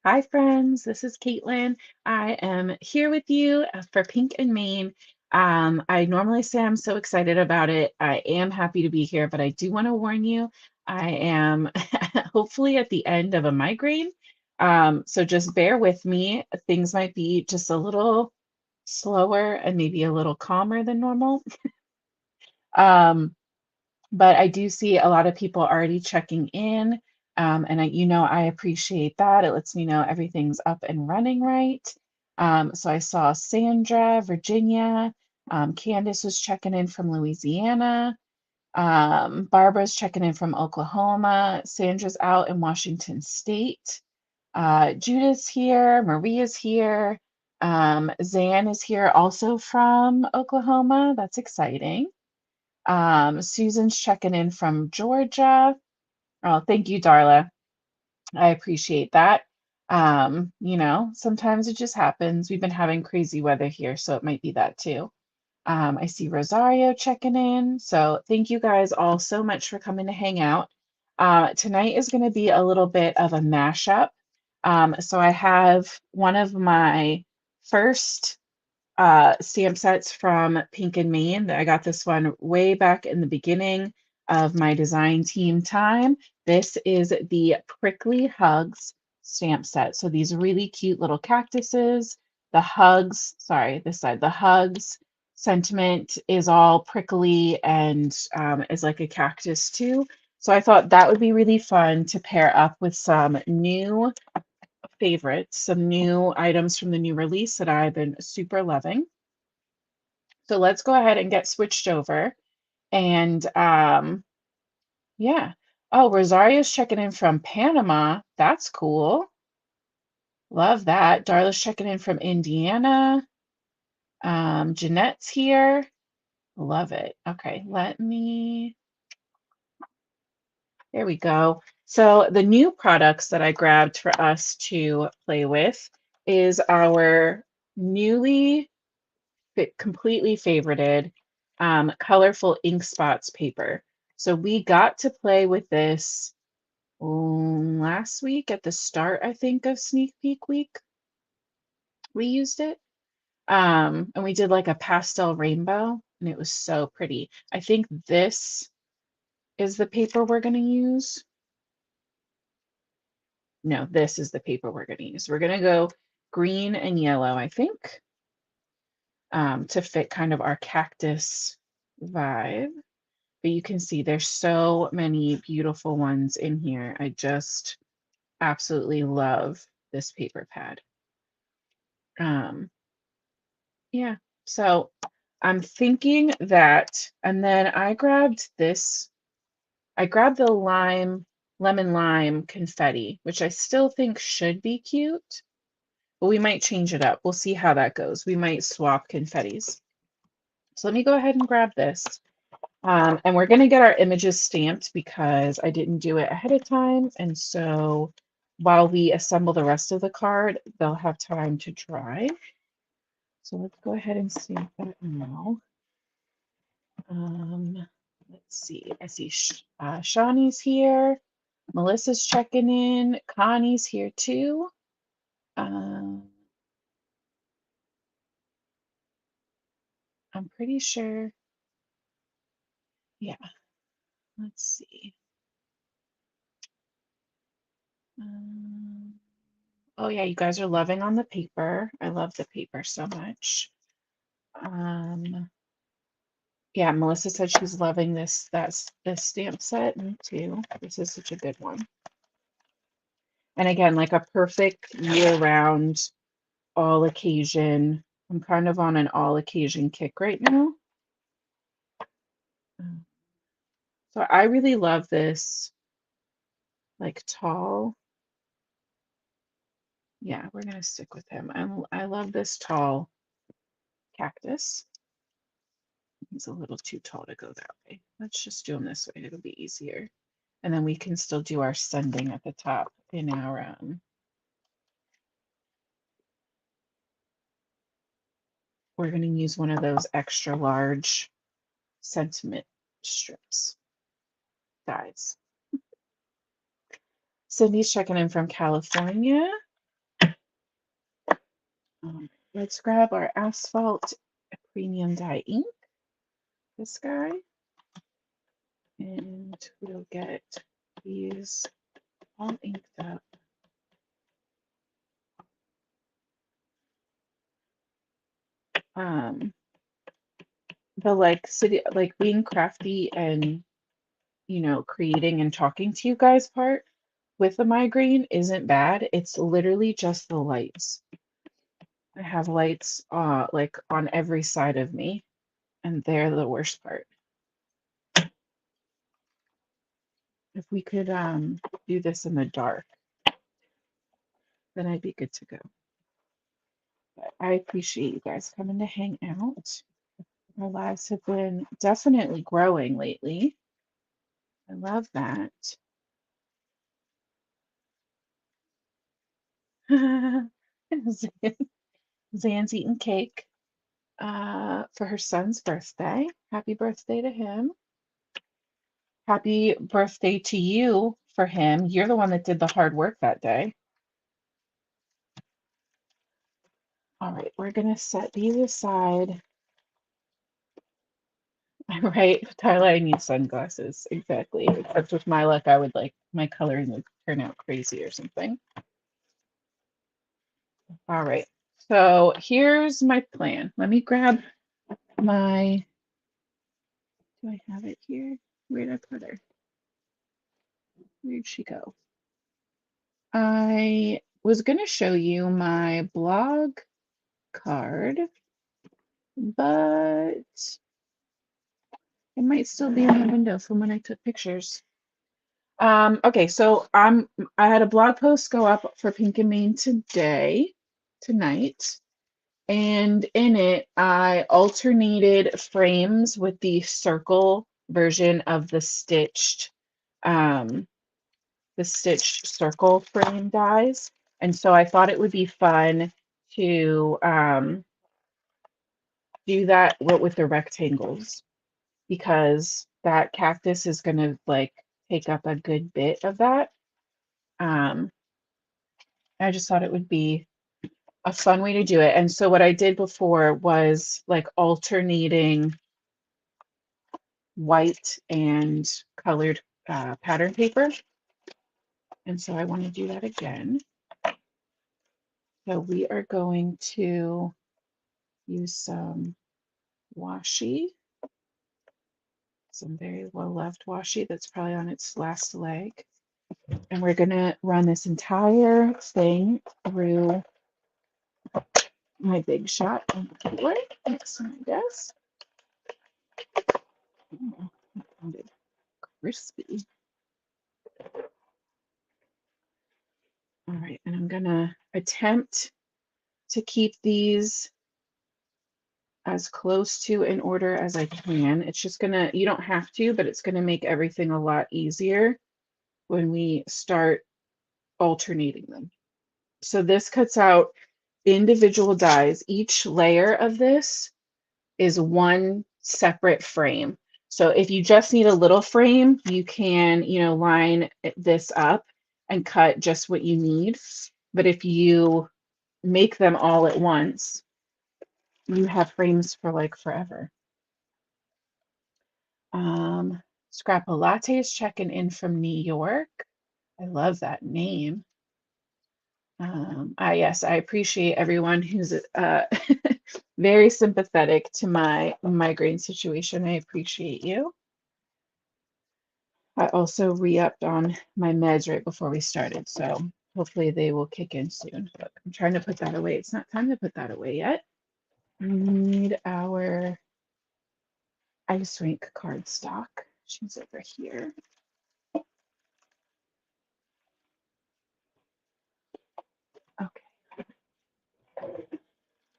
Hi, friends. This is Caitlin. I am here with you for Pink and Main. I normally say I'm so excited about it. I am happy to be here, but I do want to warn you, I am hopefully at the end of a migraine. So just bear with me. Things might be just a little slower and maybe a little calmer than normal. Um, but I do see a lot of people already checking in. I appreciate that. It lets me know everything's up and running right. So I saw Sandra, Virginia, Candace was checking in from Louisiana, Barbara's checking in from Oklahoma, Sandra's out in Washington State, Judith's here, Maria's here, Zan is here also from Oklahoma. That's exciting. Susan's checking in from Georgia. Oh, thank you, Darla. I appreciate that. Sometimes it just happens. We've been having crazy weather here, so it might be that too. I see Rosario checking in. So thank you guys all so much for coming to hang out. Tonight is going to be a little bit of a mashup. So I have one of my first stamp sets from Pink and Main. I got this one way back in the beginning of my design team time. This is the Prickly Hugs stamp set. So these really cute little cactuses. The hugs, sorry, this side, the hugs sentiment is all prickly and is like a cactus too. So I thought that would be really fun to pair up with some new favorites, some new items from the new release that I've been super loving. So let's go ahead and get switched over. And yeah. Oh, Rosario's checking in from Panama. That's cool. Love that. Darla's checking in from Indiana. Jeanette's here. Love it. Okay, there we go. So the new products that I grabbed for us to play with is our newly completely favorited colorful ink spots paper. So we got to play with this last week at the start, I think, of Sneak Peek Week. We used it. And we did like a pastel rainbow, and it was so pretty. I think this is the paper we're going to use. No, this is the paper we're going to use. We're going to go green and yellow, I think, to fit kind of our cactus vibe. But you can see there's so many beautiful ones in here. I just absolutely love this paper pad. Um, yeah, so I'm thinking that, and then I grabbed the lemon lime confetti, which I still think should be cute, but we might change it up. We'll see how that goes. We might swap confettis. So let me go ahead and grab this. And we're going to get our images stamped because I didn't do it ahead of time. And so while we assemble the rest of the card, they'll have time to dry. So let's go ahead and stamp that now. Let's see. I see Shawnee's here. Melissa's checking in. Connie's here too. I'm pretty sure. Yeah. Let's see. Um, oh yeah, you guys are loving on the paper. I love the paper so much. Yeah, Melissa said she's loving this stamp set. Me too. This is such a good one. And again, like a perfect year-round, all occasion. I'm kind of on an all occasion kick right now. So I really love this like tall. Yeah, we're gonna stick with him. I love this tall cactus. He's a little too tall to go that way. Let's just do him this way. It'll be easier. And then we can still do our sending at the top in our we're going to use one of those extra large sentiment strips. Guys. Cindy's checking in from California. Let's grab our asphalt premium dye ink, this guy, and we'll get these all inked up. The like city, like being crafty and, you know, creating and talking to you guys part with the migraine isn't bad. It's literally just the lights. I have lights like on every side of me, and they're the worst part. If we could do this in the dark, then I'd be good to go. But I appreciate you guys coming to hang out. Our lives have been definitely growing lately. I love that. Zan's eating cake for her son's birthday. Happy birthday to him. Happy birthday to you for him. You're the one that did the hard work that day. All right, we're going to set these aside. Right, Tyler, I need sunglasses. Exactly. Except with my luck, I would like my coloring would turn out crazy or something. All right, so here's my plan. Let me grab my, do I have it here? Where did I put her? Where'd she go? I was going to show you my blog card, but it might still be in the window from when I took pictures. Okay, so I had a blog post go up for Pink and Main tonight, and in it I alternated frames with the circle version of the stitched circle frame dies. And so I thought it would be fun to do that with the rectangles, because that cactus is going to like take up a good bit of that. I just thought it would be a fun way to do it. And so what I did before was like alternating white and colored pattern paper. And so I want to do that again. So we are going to use some washi, some very well-loved washi that's probably on its last leg. And we're going to run this entire thing through my Big Shot concealer next to my desk. Oh, that sounded crispy. All right, and I'm going to attempt to keep these as close to in order as I can. It's just going to, you don't have to, but it's going to make everything a lot easier when we start alternating them. So this cuts out individual dies. Each layer of this is one separate frame. So if you just need a little frame, you can, you know, line this up and cut just what you need. But if you make them all at once, you have frames for like forever. Scrappa is checking in from New York. I love that name. Yes, I appreciate everyone who's very sympathetic to my migraine situation. I appreciate you. I also re-upped on my meds right before we started, so hopefully they will kick in soon. But I'm trying to put that away. It's not time to put that away yet. We need our ice rink cardstock. She's over here. Okay.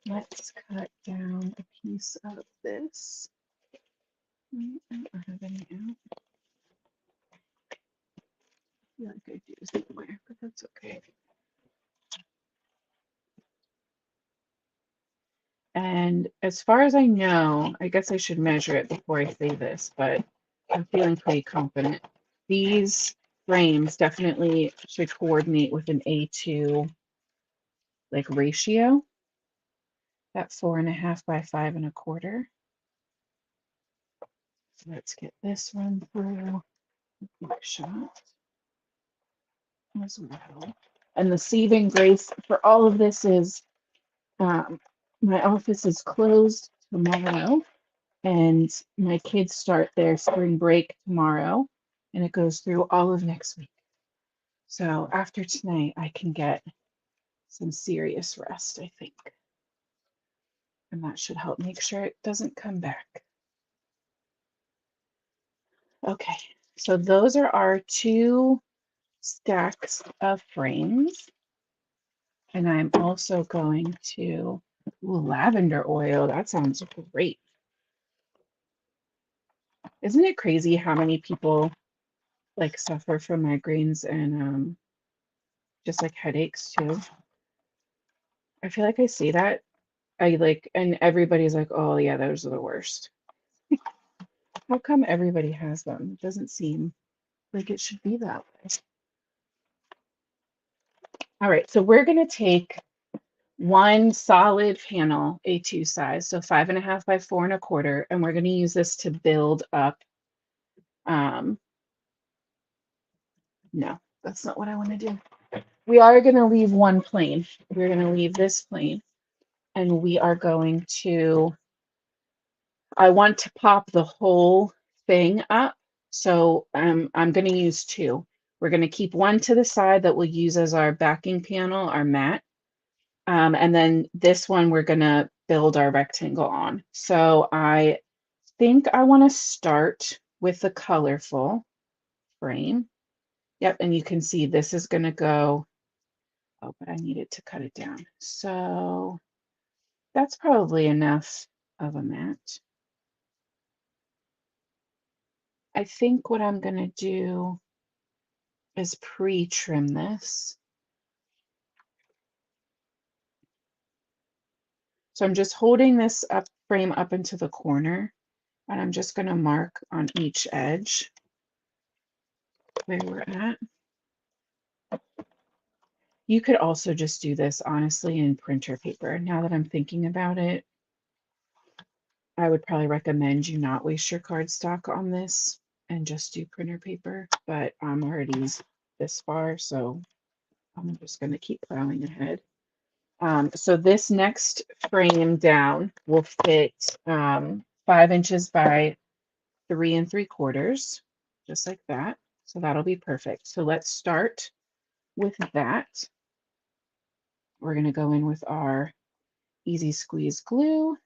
Let's cut down a piece of this. I don't have any out. I feel like I do somewhere, but that's okay. And as far as I know, I guess I should measure it before I say this, but I'm feeling pretty confident. These frames definitely should coordinate with an A2 like ratio. that 4.5 by 5.25. So let's get this run through shot as well. And the saving grace for all of this is my office is closed tomorrow, and my kids start their spring break tomorrow, and it goes through all of next week. So after tonight, I can get some serious rest, I think. And that should help make sure it doesn't come back. Okay, so those are our 2 stacks of frames. And I'm also going to, ooh, lavender oil. That sounds great. Isn't it crazy how many people like suffer from migraines and just like headaches too? I feel like I say that. And everybody's like, oh yeah, those are the worst. How come everybody has them? It doesn't seem like it should be that way. All right, so we're gonna take one solid panel, A2 size, so 5.5 by 4.25, and we're gonna use this to build up. No, that's not what I want to do. We are gonna leave one plane. We're gonna leave this plane, and we are going to, I want to pop the whole thing up. So I'm going to use 2. We're going to keep one to the side that we'll use as our backing panel, our mat. And then this one we're going to build our rectangle on. So I think I want to start with the colorful frame. Yep, and you can see this is going to go, oh, but I needed to cut it down. So that's probably enough of a mat. I think what I'm going to do is pre-trim this. So I'm just holding this up frame up into the corner, and I'm just going to mark on each edge where we're at. You could also just do this honestly in printer paper. Now that I'm thinking about it, I would probably recommend you not waste your cardstock on this and just do printer paper, but I'm already this far, so I'm just going to keep plowing ahead. So this next frame down will fit 5 inches by 3 3/4, just like that. So that'll be perfect. So let's start with that. We're going to go in with our Easy Squeeze glue.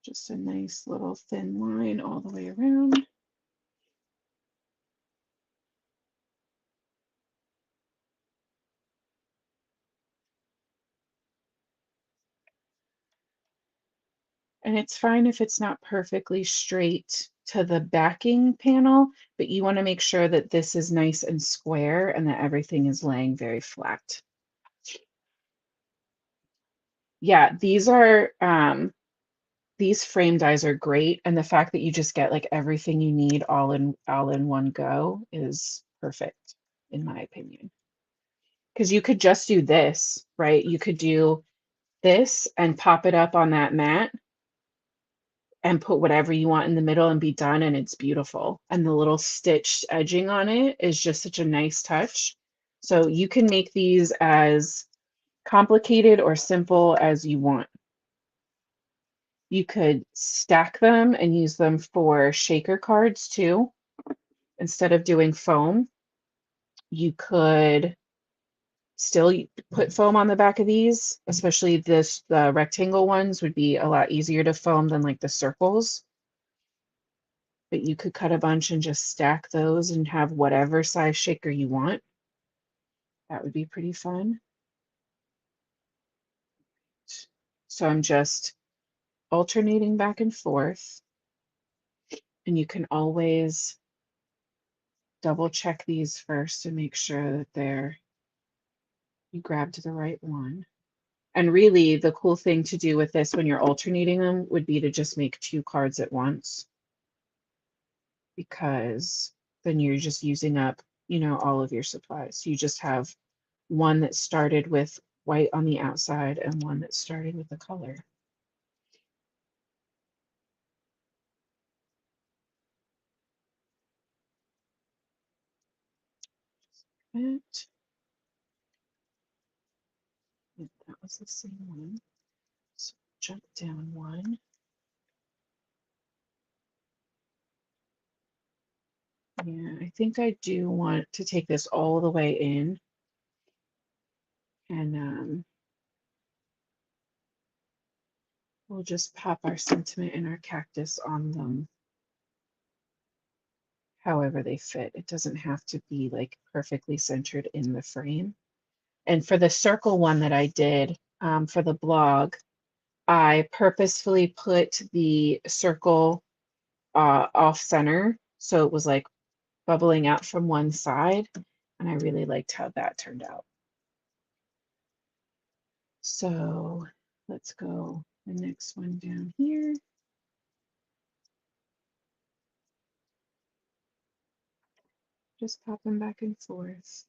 Just a nice little thin line all the way around. And it's fine if it's not perfectly straight to the backing panel, but you want to make sure that this is nice and square and that everything is laying very flat. Yeah, these frame dies are great, and the fact that you just get like everything you need all in one go is perfect, in my opinion. Because you could just do this, right? You could do this and pop it up on that mat and put whatever you want in the middle and be done, and it's beautiful. And the little stitched edging on it is just such a nice touch. So you can make these as complicated or simple as you want. You could stack them and use them for shaker cards too. Instead of doing foam, you could still put foam on the back of these, especially the rectangle ones would be a lot easier to foam than like the circles. But you could cut a bunch and just stack those and have whatever size shaker you want. That would be pretty fun. So I'm just alternating back and forth, and you can always double check these first to make sure that you grabbed the right one. And really, the cool thing to do with this when you're alternating them would be to just make 2 cards at once, because then you're just using up, all of your supplies. You just have one that started with white on the outside and one that started with the color. That was the same one. So jump down one. Yeah, I think I do want to take this all the way in, and we'll just pop our sentiment and our cactus on them however they fit. It doesn't have to be like perfectly centered in the frame. And for the circle one that I did for the blog, I purposefully put the circle off center so it was like bubbling out from one side, and I really liked how that turned out. So let's go the next one down here. Just pop them back and forth.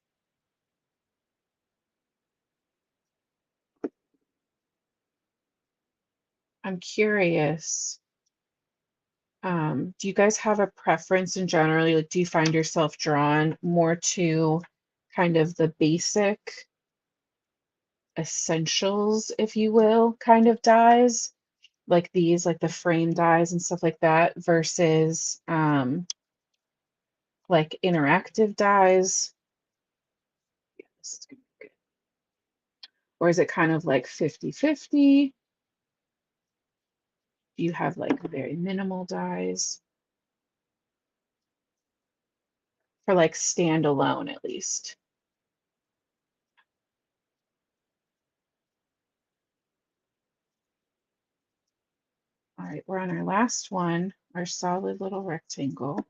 I'm curious, do you guys have a preference in general? Like, do you find yourself drawn more to kind of the basic essentials, if you will, kind of dies, like these, like the frame dies and stuff like that, versus like interactive dies? Yeah, this is gonna be good. Or is it kind of like 50-50? Do you have like very minimal dies? For like standalone at least. All right, we're on our last one, our solid little rectangle.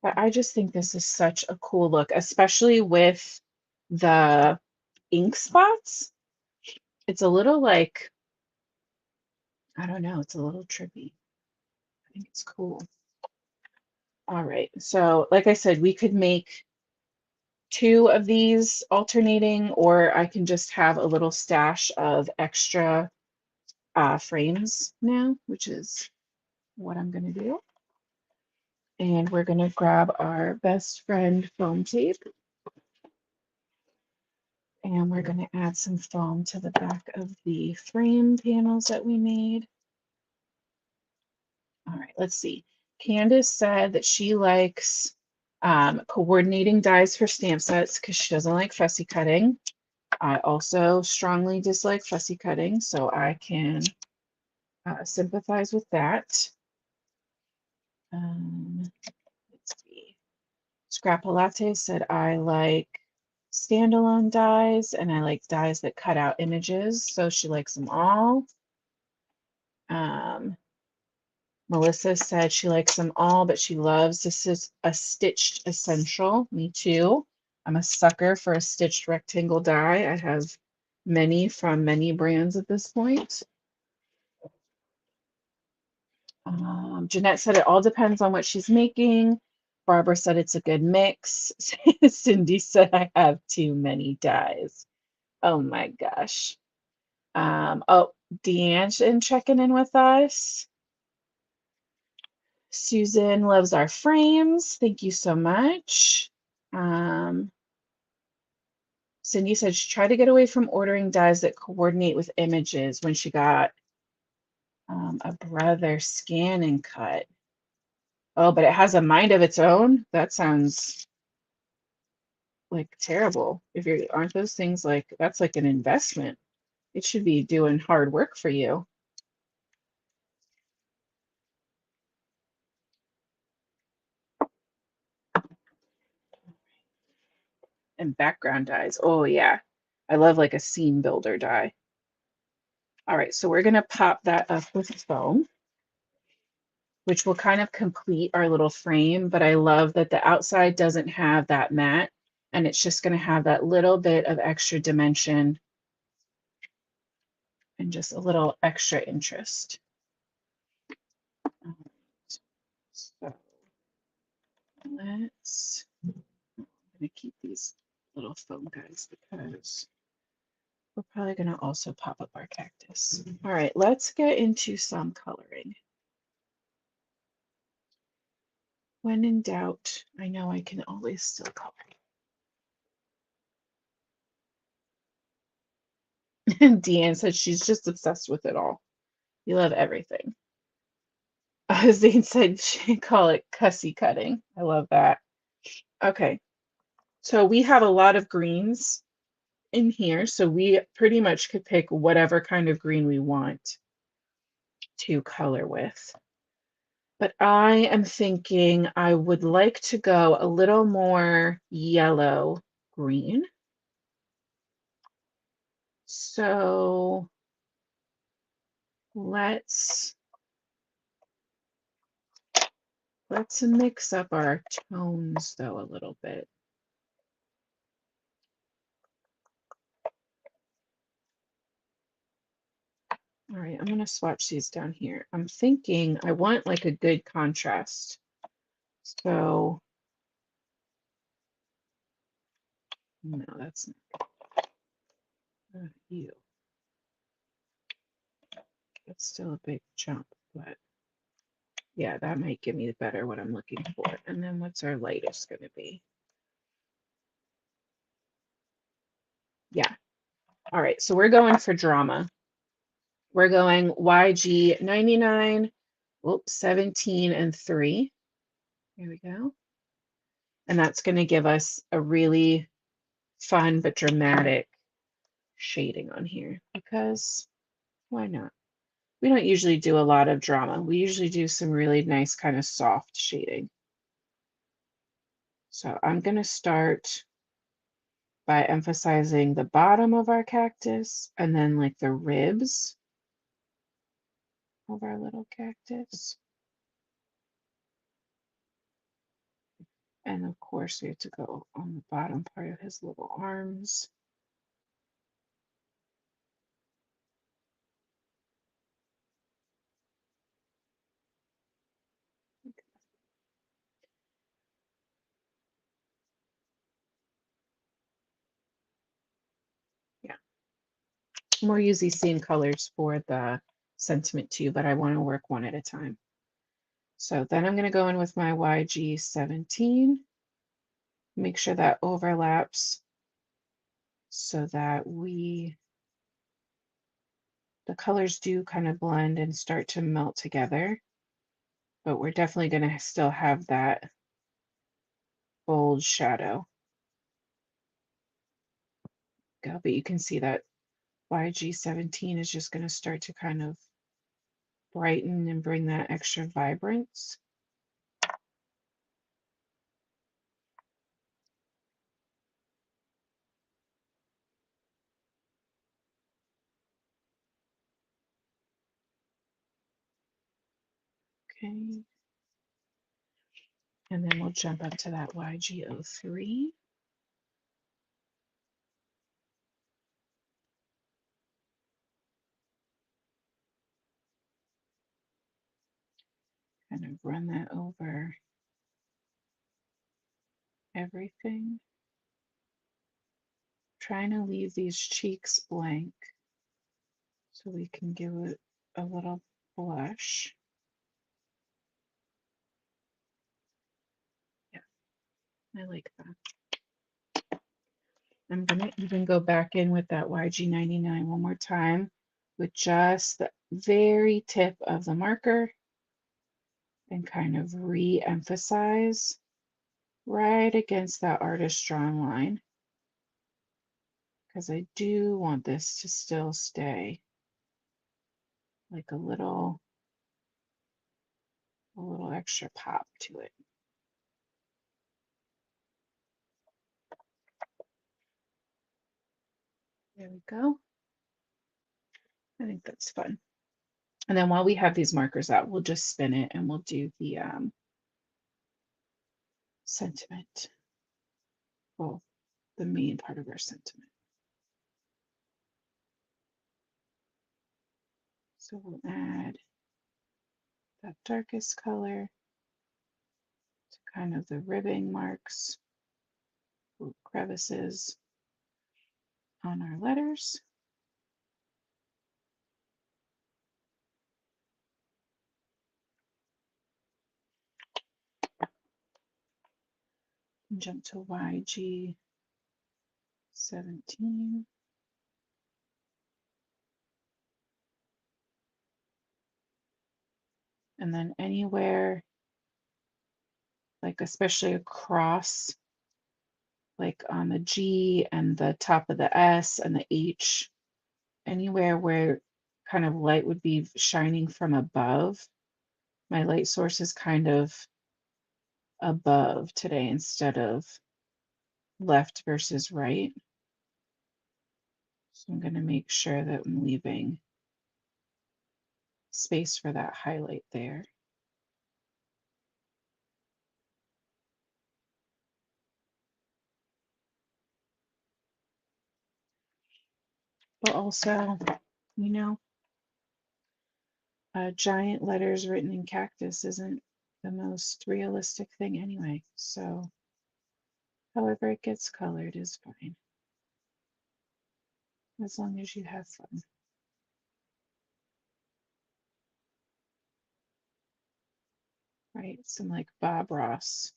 But I just think this is such a cool look, especially with the ink spots. It's a little like, I don't know, it's a little trippy. I think it's cool. All right, so like I said, we could make two of these alternating, or I can just have a little stash of extra frames now, which is what I'm gonna do. And we're gonna grab our best friend foam tape, and we're gonna add some foam to the back of the frame panels that we made. All right, let's see. Candace said that she likes coordinating dies for stamp sets because she doesn't like fussy cutting. I also strongly dislike fussy cutting, so I can sympathize with that. Let's see. Scrapolate said I like standalone dies and I like dies that cut out images, so she likes them all. Melissa said she likes them all, but she loves this is a stitched essential. Me too. I'm a sucker for a stitched rectangle die. I have many from many brands at this point. Jeanette said it all depends on what she's making. Barbara said it's a good mix. Cindy said I have too many dies. Oh my gosh. Oh, Deanne checking in with us. Susan loves our frames. Thank you so much. Cindy said she tried to get away from ordering dies that coordinate with images when she got a brother scan and cut. Oh, but it has a mind of its own? That sounds like terrible. If you're, aren't those things like, that's like an investment. It should be doing hard work for you. And background dies. Oh yeah. I love like a scene builder die. All right, so we're gonna pop that up with foam, which will kind of complete our little frame, but I love that the outside doesn't have that matte, and it's just gonna have that little bit of extra dimension and just a little extra interest. So let's going to keep these little foam guys because we're probably going to also pop up our cactus. All right, let's get into some coloring. When in doubt, I know I can always still color. Deanne said she's just obsessed with it all. You love everything. Zane said she'd call it cussy cutting. I love that. Okay, so we have a lot of greens in here, so we pretty much could pick whatever kind of green we want to color with. But I am thinking I would like to go a little more yellow green. So let's mix up our tones though a little bit. All right, I'm going to swatch these down here. I'm thinking I want like a good contrast. So, no, that's not you. It's still a big jump, but yeah, that might give me better what I'm looking for. And then what's our lightest going to be? Yeah. All right, so we're going for drama. We're going YG 99, whoops, 17 and 3. Here we go. And that's going to give us a really fun but dramatic shading on here because why not? We don't usually do a lot of drama. We usually do some really nice kind of soft shading. So I'm going to start by emphasizing the bottom of our cactus and then like the ribs of our little cactus. And of course, we have to go on the bottom part of his little arms. Yeah, we'll use these same colors for the sentiment too, but I want to work one at a time. So then I'm going to go in with my YG 17, make sure that overlaps so that the colors do kind of blend and start to melt together, but we're definitely going to still have that bold shadow. Go, but you can see that YG 17 is just going to start to kind of brighten and bring that extra vibrance. Okay. And then we'll jump up to that YG03. Kind of run that over everything. Trying to leave these cheeks blank so we can give it a little blush. Yeah, I like that. I'm going to even go back in with that YG99 one more time with just the very tip of the marker and kind of re-emphasize right against that artist drawn line because I do want this to still stay like a little extra pop to it. There we go. I think that's fun. And then while we have these markers out, we'll just spin it and we'll do the sentiment. Well, the main part of our sentiment. So we'll add that darkest color to kind of the ribbing marks. little crevices on our letters. Jump to YG 17. And then anywhere, like especially across, like on the G and the top of the S and the H, anywhere where kind of light would be shining from above. My light source is kind of above today instead of left versus right. So I'm going to make sure that I'm leaving space for that highlight there. But also, you know, giant letters written in cactus isn't the most realistic thing anyway. So however it gets colored is fine, as long as you have fun. Right? Some like Bob Ross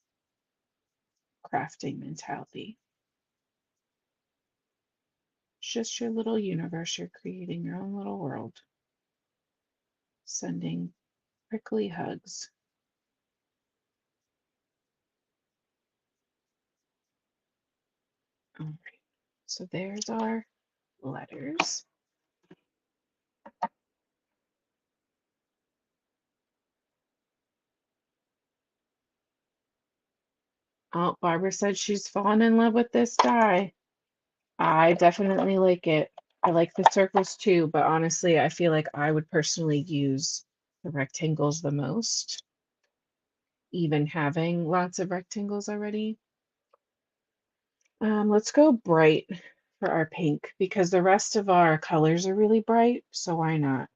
crafting mentality. It's just your little universe. You're creating your own little world. Sending prickly hugs. All right. So there's our letters. Oh, Barbara said she's fallen in love with this die. I definitely like it. I like the circles too, but honestly, I feel like I would personally use the rectangles the most, even having lots of rectangles already. Let's go bright for our pink because the rest of our colors are really bright, so why not?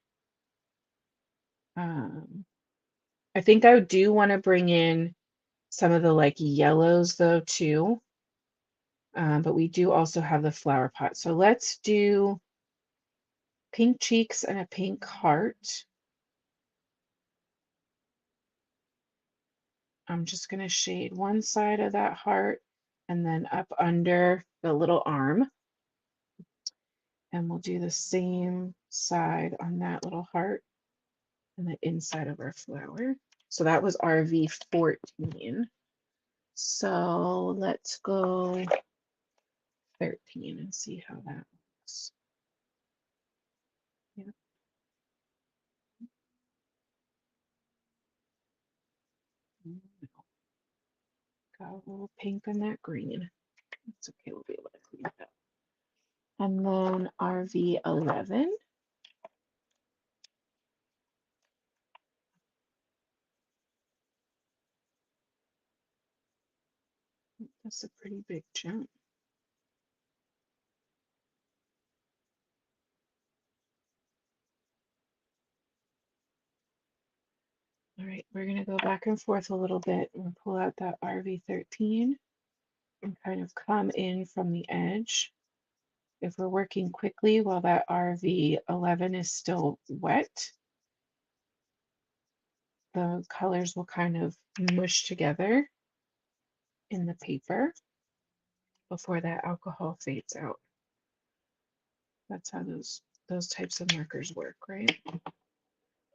I think I do want to bring in some of the like yellows though too. But we do also have the flower pot. So let's do pink cheeks and a pink heart. I'm just going to shade one side of that heart and then up under the little arm. And we'll do the same side on that little heart and the inside of our flower. So that was RV 14. So let's go 13 and see how that looks. Yep. Got a little pink on that green. It's okay, we'll be able to clean it up. And then RV 11. That's a pretty big jump. All right, we're going to go back and forth a little bit and pull out that RV 13 and kind of come in from the edge. If we're working quickly while that RV 11 is still wet, the colors will kind of mush together in the paper before that alcohol fades out. That's how those types of markers work, right?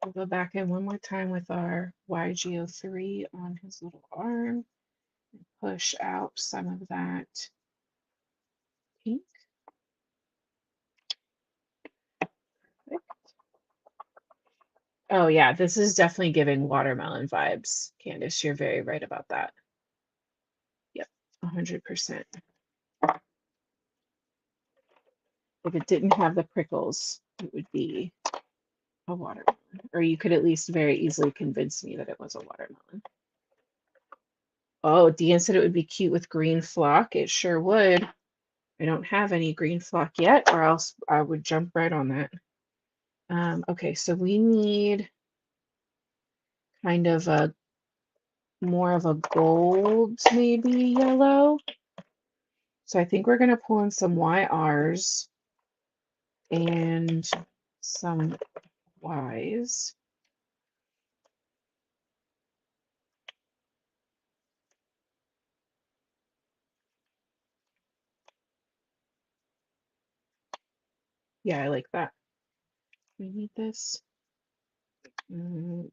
We'll go back in one more time with our YGO3 on his little arm and push out some of that pink. Oh yeah, this is definitely giving watermelon vibes. Candace, you're very right about that. Yep, 100%. If it didn't have the prickles, it would be a watermelon. Or you could at least very easily convince me that it was a watermelon. Oh, Dean said it would be cute with green flock. It sure would. I don't have any green flock yet, or else I would jump right on that. Okay, so we need kind of a more of a gold, maybe yellow. So I think we're going to pull in some YRs and some Ys. Yeah, I like that. We need this. So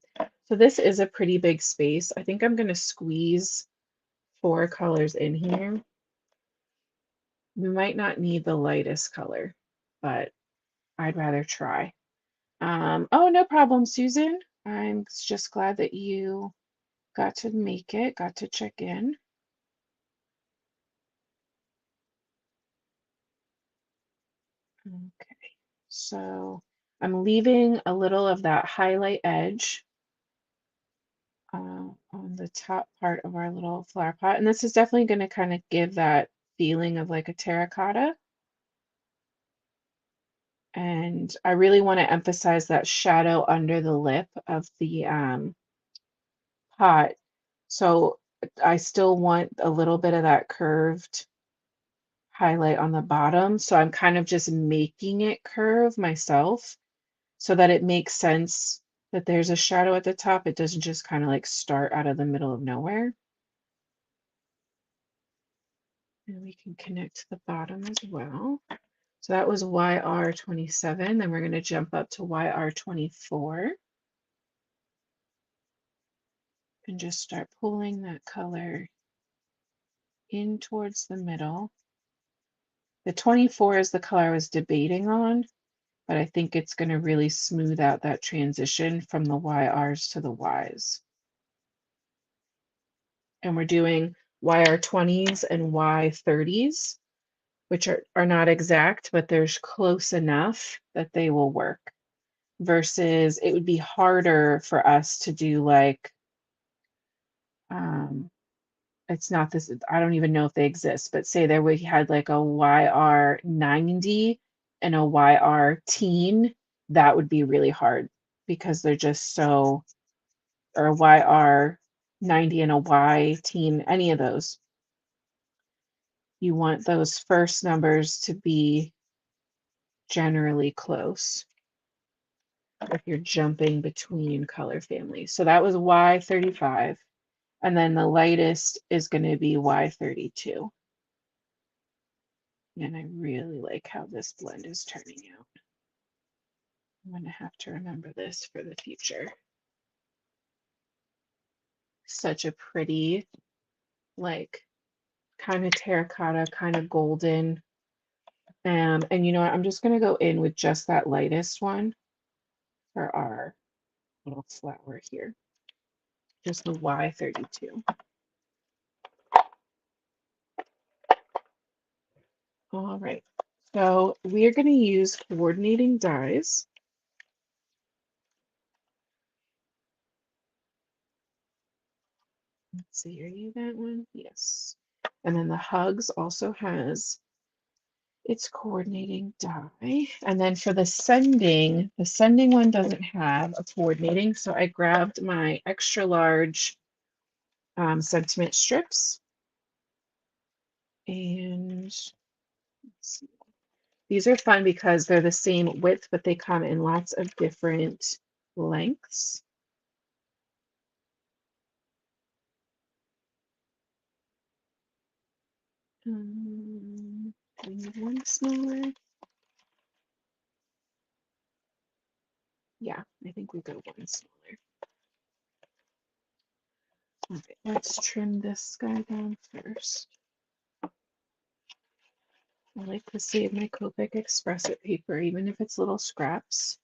this is a pretty big space. I think I'm going to squeeze 4 colors in here. We might not need the lightest color, but I'd rather try. Oh, no problem, Susan. I'm just glad that you got to make it, got to check in. Okay, so I'm leaving a little of that highlight edge on the top part of our little flower pot. And this is definitely going to kind of give that feeling of like a terracotta. And I really want to emphasize that shadow under the lip of the pot. So I still want a little bit of that curved highlight on the bottom. So I'm kind of just making it curve myself so that it makes sense that there's a shadow at the top. It doesn't just kind of like start out of the middle of nowhere. And we can connect to the bottom as well. So that was YR27. Then we're going to jump up to YR24 and just start pulling that color in towards the middle. The 24 is the color I was debating on, but I think it's going to really smooth out that transition from the YRs to the Ys. And we're doing YR20s and Y30s, which are not exact, but there's close enough that they will work. Versus it would be harder for us to do like, it's not this, I don't even know if they exist, but say there we had like a YR90 and a YR teen, that would be really hard because they're just so, or a YR90 and a Y teen, any of those. You want those first numbers to be generally close if you're jumping between color families. So that was Y35. And then the lightest is going to be Y32. And I really like how this blend is turning out. I'm going to have to remember this for the future. Such a pretty, like, kind of terracotta, kind of golden. And you know what? I'm just going to go in with just that lightest one for our little flower here. Just the Y32. All right. So we are going to use coordinating dyes. Let's see, are you that one? Yes. And then the Hugs also has its coordinating dye. And then for the sending one doesn't have a coordinating. So I grabbed my extra large sentiment strips. And let's see. These are fun because they're the same width, but they come in lots of different lengths. We need one smaller. Yeah, I think we go one smaller. Okay, let's trim this guy down first. I like to save my Copic Express It paper, even if it's little scraps.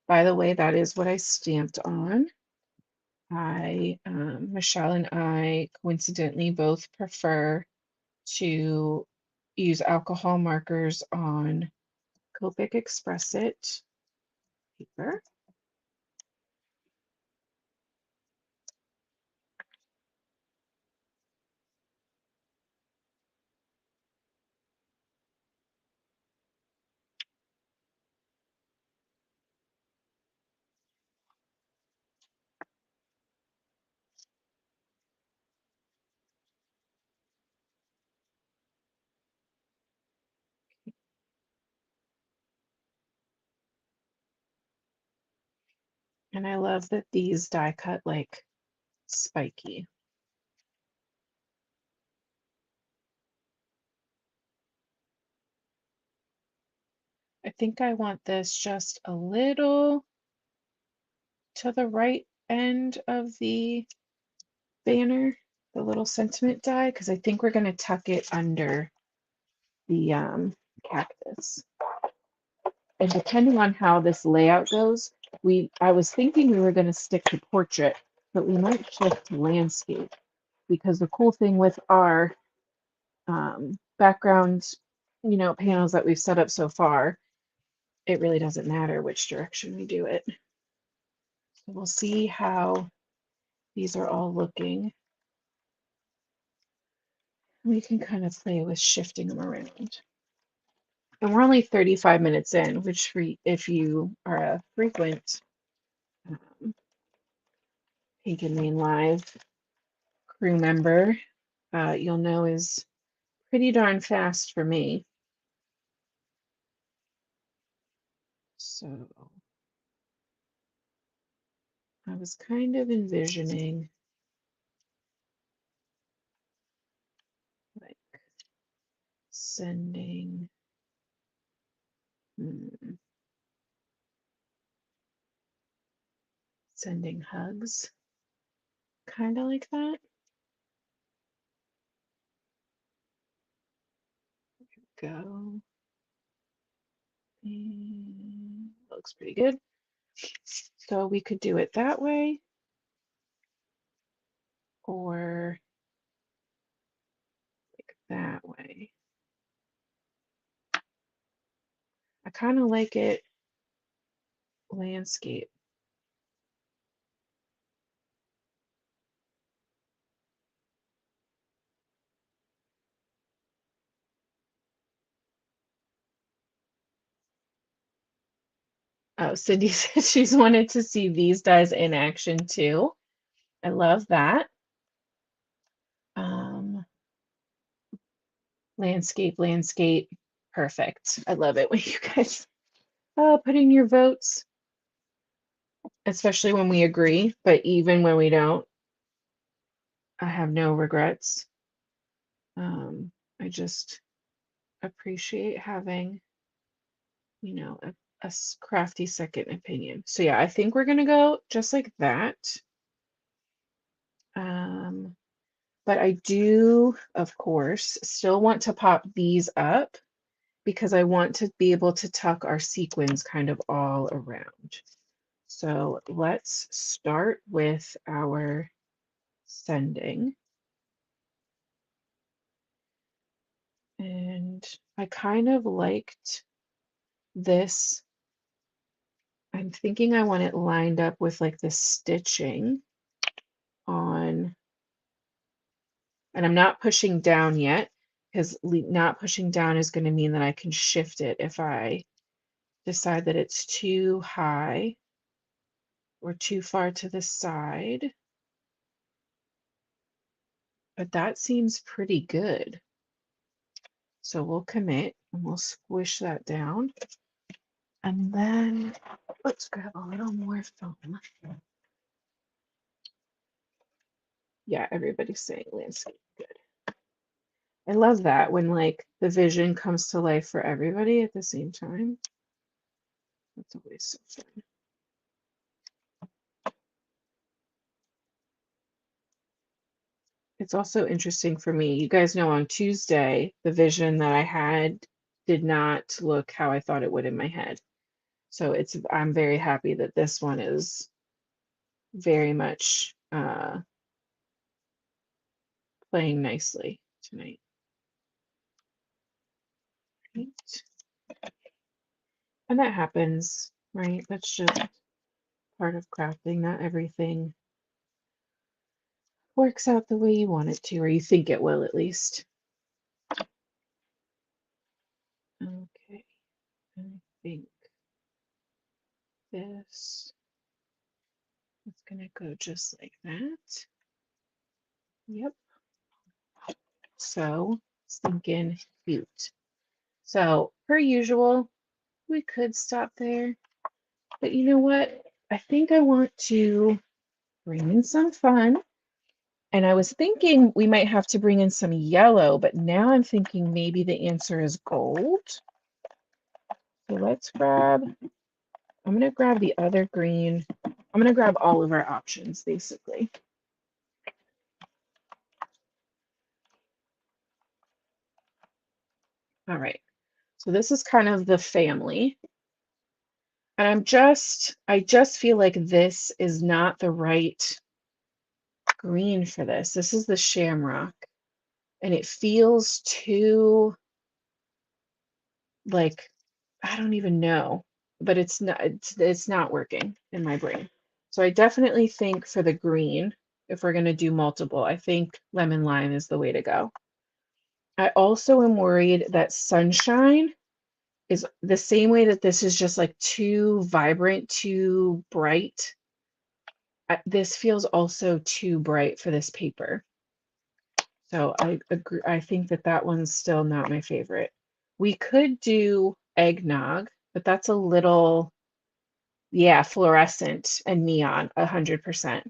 By the way, that is what I stamped on. Michelle and I coincidentally both prefer to use alcohol markers on Copic Express It paper. And I love that these die cut like spiky. I think I want this just a little to the right end of the banner, the little sentiment die, because I think we're going to tuck it under the cactus. And depending on how this layout goes, I was thinking we were going to stick to portrait, but we might shift to landscape, because the cool thing with our background, panels that we've set up so far, it really doesn't matter which direction we do it. So we'll see how these are all looking. We can kind of play with shifting them around. And we're only 35 minutes in, which if you are a frequent um, Pink and Main Live crew member, you'll know is pretty darn fast for me. So I was kind of envisioning like sending sending hugs, kind of like that. Go. And looks pretty good. So we could do it that way, or like that way. I kind of like it landscape. Oh, Cindy said she's wanted to see these dies in action too. I love that. Landscape, landscape. Perfect. I love it when you guys put in your votes, especially when we agree, but even when we don't, I have no regrets. I just appreciate having, a crafty second opinion. So yeah, I think we're gonna go just like that. But I do, of course, still want to pop these up because I want to be able to tuck our sequins kind of all around. So let's start with our sending. And I kind of liked this. I'm thinking I want it lined up with like the stitching on, and I'm not pushing down yet because not pushing down is going to mean that I can shift it if I decide that it's too high or too far to the side. But that seems pretty good. So we'll commit and we'll squish that down. And then let's grab a little more foam. Yeah, everybody's saying landscape. Good. I love that when like the vision comes to life for everybody at the same time. That's always so fun. It's also interesting for me. You guys know on Tuesday, the vision that I had did not look how I thought it would in my head. So I'm very happy that this one is very much playing nicely tonight. Right. And that happens, right? That's just part of crafting. Not everything works out the way you want it to, or you think it will at least. Okay, I think this is gonna go just like that. Yep. So stinking cute. So per usual, we could stop there, but you know what? I think I want to bring in some fun. And I was thinking we might have to bring in some yellow, but now I'm thinking maybe the answer is gold. So I'm going to grab the other green. I'm going to grab all of our options, basically. All right. So this is kind of the family. And I just feel like this is not the right green for this. This is the shamrock. And it feels too, like, I don't even know, but it's not working in my brain. So I definitely think for the green, if we're going to do multiple, I think lemon lime is the way to go. I also am worried that sunshine is the same way that this is just like too vibrant, too bright. This feels also too bright for this paper. So I agree. I think that that one's still not my favorite. We could do eggnog, but that's a little, yeah, fluorescent and neon, 100%.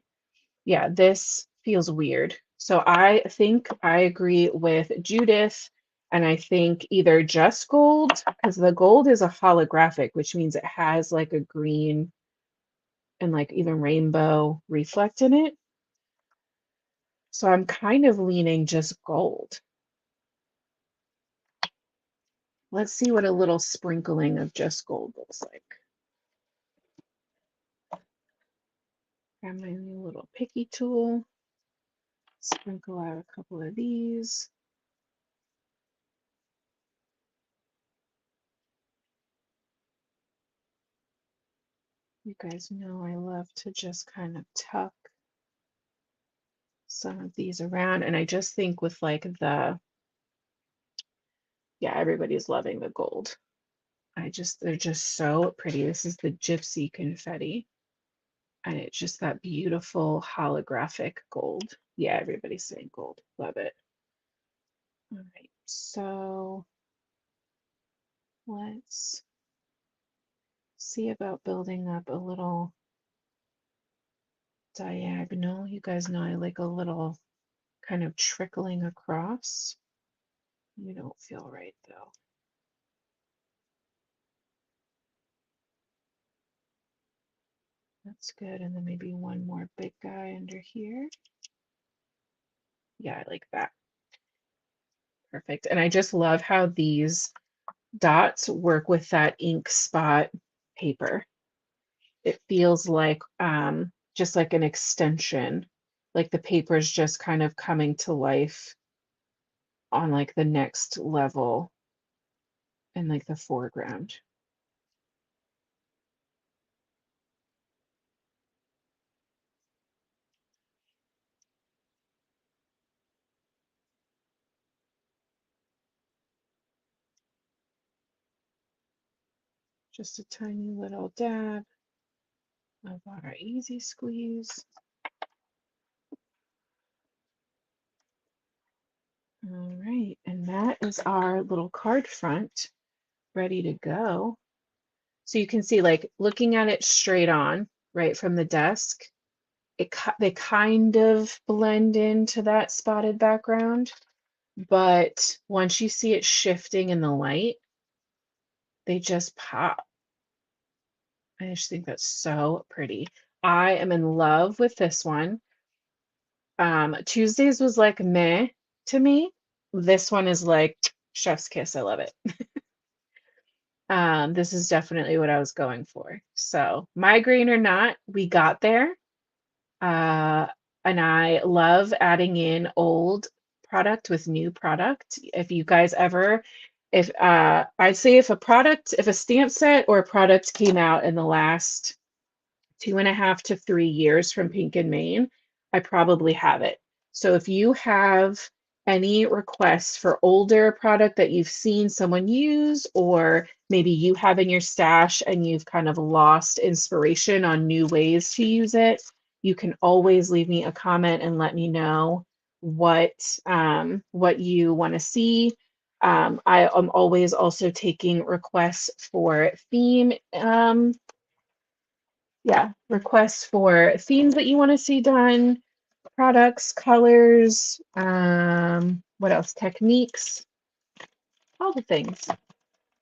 Yeah, this feels weird. So I think I agree with Judith, and I think either just gold, because the gold is a holographic, which means it has like a green and like even rainbow reflect in it. So I'm kind of leaning just gold. Let's see what a little sprinkling of just gold looks like. Grab my new little picky tool, sprinkle out a couple of these. You guys know I love to just kind of tuck some of these around. And I just think with like yeah, everybody's loving the gold. They're just so pretty. This is the gypsy confetti. And it's just that beautiful holographic gold. Yeah, everybody's saying gold. Love it. All right, so let's see about building up a little diagonal. You guys know I like a little kind of trickling across. You don't feel right though. That's good. And then maybe one more big guy under here. Yeah, I like that. Perfect. And I just love how these dots work with that ink spot paper. It feels like just like an extension, like the paper is just kind of coming to life on like the next level in like the foreground. Just a tiny little dab of our easy squeeze. All right, and that is our little card front ready to go. So you can see, like, looking at it straight on, right from the desk, they kind of blend into that spotted background, but once you see it shifting in the light, they just pop. I just think that's so pretty. I am in love with this one. Tuesdays was like meh to me. This one is like chef's kiss. I love it. This is definitely what I was going for. So migraine or not, we got there. Uh, and I love adding in old product with new product. If you guys ever, if I'd say if a stamp set or a product came out in the last 2.5 to 3 years from Pink and Main, I probably have it. So if you have any requests for older product that you've seen someone use, or maybe you have in your stash and you've kind of lost inspiration on new ways to use it, you can always leave me a comment and let me know what you want to see. I am always also taking requests for theme Yeah, requests for themes that you want to see done, products, colors, what else? Techniques, all the things.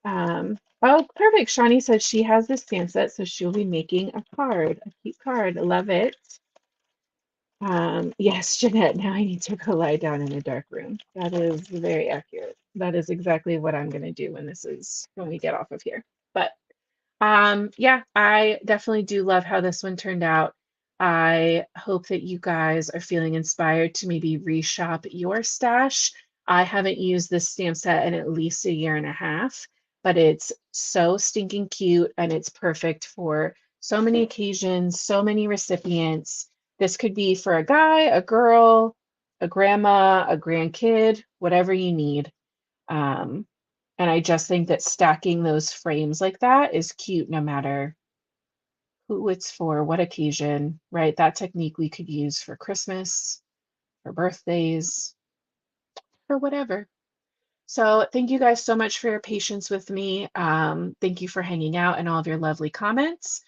Oh, perfect. Shawnee says she has this stamp set, so she'll be making a card, a cute card. Love it. Yes, Jeanette, now I need to go lie down in a dark room. That is very accurate. That is exactly what I'm going to do when we get off of here. But yeah, I definitely do love how this one turned out. I hope that you guys are feeling inspired to maybe reshop your stash. I haven't used this stamp set in at least a year and a half, but it's so stinking cute and it's perfect for so many occasions, so many recipients. This could be for a guy, a girl, a grandma, a grandkid, whatever you need. Um, and I just think that stacking those frames like that is cute no matter who it's for, what occasion, right? That technique we could use for Christmas, for birthdays, for whatever. So thank you guys so much for your patience with me. Thank you for hanging out and all of your lovely comments.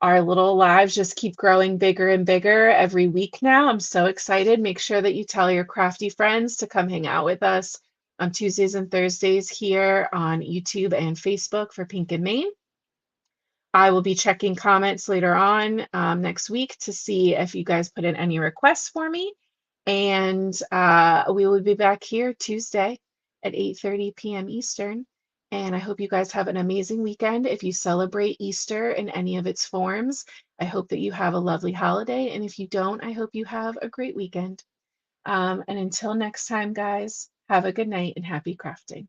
Our little lives just keep growing bigger and bigger every week now. I'm so excited. Make sure that you tell your crafty friends to come hang out with us on Tuesdays and Thursdays here on YouTube and Facebook for Pink and Main. I will be checking comments later on next week to see if you guys put in any requests for me. And we will be back here Tuesday at 8:30 p.m. Eastern. And I hope you guys have an amazing weekend. If you celebrate Easter in any of its forms, I hope that you have a lovely holiday. And if you don't, I hope you have a great weekend. And until next time, guys, have a good night and happy crafting.